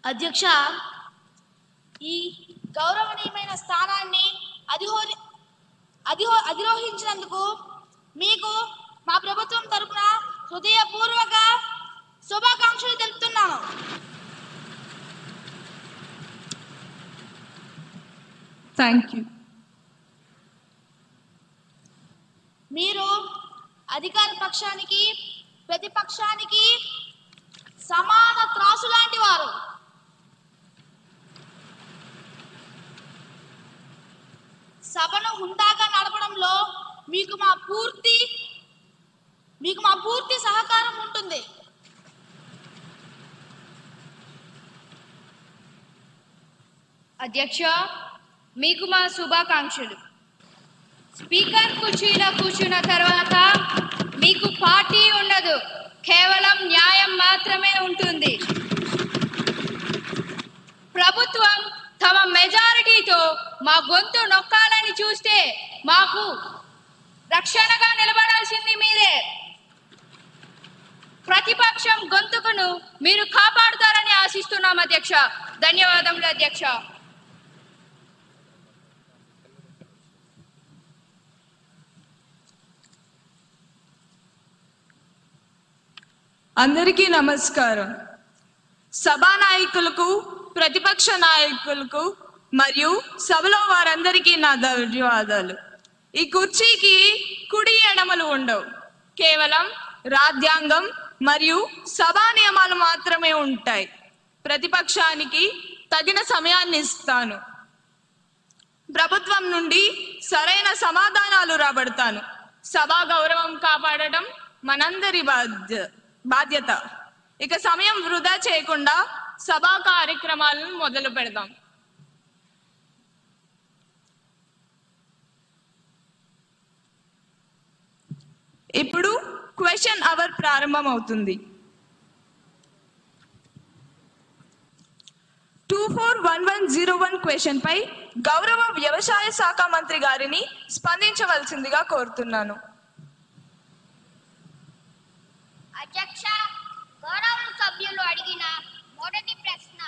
అధ్యక్ష, ఈ గౌరవనీయమైన స్థానాన్ని అధిరోహించినందుకు మీకు మా ప్రభుత్వం తరపున హృదయపూర్వక శుభాకాంక్షలు తెలుపుతున్నాను. Thank you. మీరు అధికార పక్షానికి ప్రతిపక్షానికి సమాన త్రాసు లాంటి వారు. సభను హుందాగా నడపడంలో మీకు మా పూర్తి సహకారం ఉంటుంది. అధ్యక్ష, మీకు మా శుభాకాంక్షలు. స్పీకర్ కుర్చీలో కూర్చున్న తర్వాత మీకు పార్టీ ఉండదు, కేవలం న్యాయం మాత్రమే ఉంటుంది. ప్రభుత్వం తమ మెజారిటీతో మా గొంతు నొక్కాలని చూస్తే మాకు రక్షణగా నిలబడాల్సింది మీరే. ప్రతిపక్షం గొంతుకును మీరు కాపాడుతారని ఆశిస్తున్నాం అధ్యక్ష. ధన్యవాదములు అధ్యక్ష. అందరికీ నమస్కారం. సభా నాయకులకు, ప్రతిపక్ష నాయకులకు మరియు సభలో వారందరికీ నా ధన్యవాదాలు. ఈ కుర్చీకి కుడి ఎడమలు ఉండవు, కేవలం రాజ్యాంగం మరియు సభా నియమాలు మాత్రమే ఉంటాయి. ప్రతిపక్షానికి తగిన సమయాన్ని ఇస్తాను. ప్రభుత్వం నుండి సరైన సమాధానాలు రాబడతాను. సభా గౌరవం కాపాడటం మనందరి బాధ్యత. ఇక సమయం వృధా చేయకుండా సభా కార్యక్రమాలను మొదలు పెడదాం. ఇప్పుడు క్వశ్చన్ అవర్ ప్రారంభం అవుతుంది. 241101 క్వశ్చన్ పై గౌరవ వ్యవసాయ శాఖ మంత్రి గారిని స్పందించవలసిందిగా కోరుతున్నాను. అధ్యక్ష, గౌరవ సభ్యులు అడిగిన మొదటి ప్రశ్న,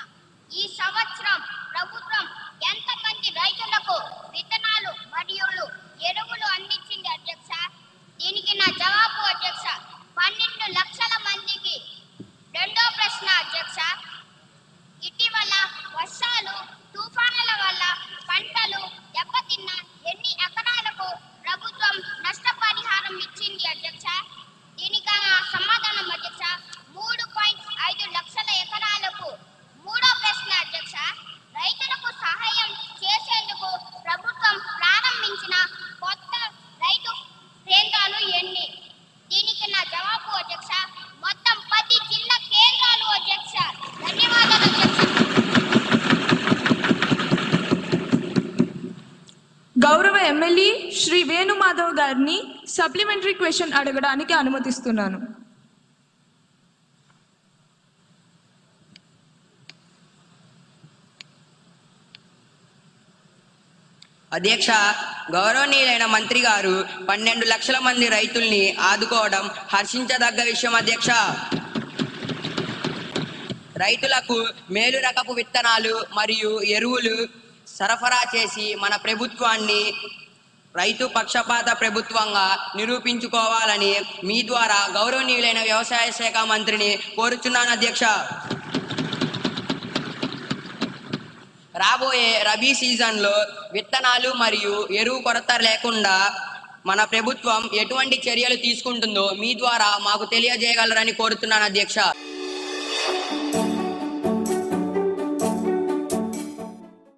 ఈ సంవత్సరం ప్రభుత్వం ఎంతమంది రైతులకు విత్తనాలు మరియు ఎరువులు అందించింది అధ్యక్ష? దీనికి నా జవాబు అధ్యక్ష, 12 లక్షల మందికి. రెండో ప్రశ్న అధ్యక్ష, ఇటీవల వర్షాలు తుఫానుల వల్ల పంటలు దెబ్బతిన్న ఎన్ని ఎకరాలకు ప్రభుత్వం నష్టపరిహారం ఇచ్చింది అధ్యక్ష? దీనికి సమాధానం అధ్యక్ష, 3.5 లక్షల ఎకరాలకు. మూడో ప్రశ్న అధ్యక్ష, రైతులకు సహాయం చేసేందుకు ప్రభుత్వం ప్రారంభించిన కొత్త రైతు కేంద్రాలు ఎన్ని? దీనికి నా జవాబు అధ్యక్ష, మొత్తం 10 జిల్లా కేంద్రాలు అధ్యక్ష. ధన్యవాదాలు అధ్యక్ష. గౌరవ ఎమ్మెల్యే శ్రీ వేణుమాధవ్ గారిని సప్లిమెంటరీ క్వశ్చన్ అడగడానికి అనుమతిస్తున్నాను. అధ్యక్ష, గౌరవనీయులైన మంత్రి గారు 12 లక్షల మంది రైతుల్ని ఆదుకోవడం హర్షించదగ్గ విషయం అధ్యక్ష. రైతులకు మేలు రకపు విత్తనాలు మరియు ఎరువులు సరఫరా చేసి మన ప్రభుత్వాన్ని రైతు పక్షపాత ప్రభుత్వంగా నిరూపించుకోవాలని మీ ద్వారా గౌరవనీయులైన వ్యవసాయ శాఖ మంత్రిని కోరుచున్నాను అధ్యక్ష. రాబోయే రబీ సీజన్లో విత్తనాలు మరియు ఎరువు కొరత లేకుండా మన ప్రభుత్వం ఎటువంటి చర్యలు తీసుకుంటుందో మీ ద్వారా మాకు తెలియజేయగలరని కోరుతున్నాను అధ్యక్ష.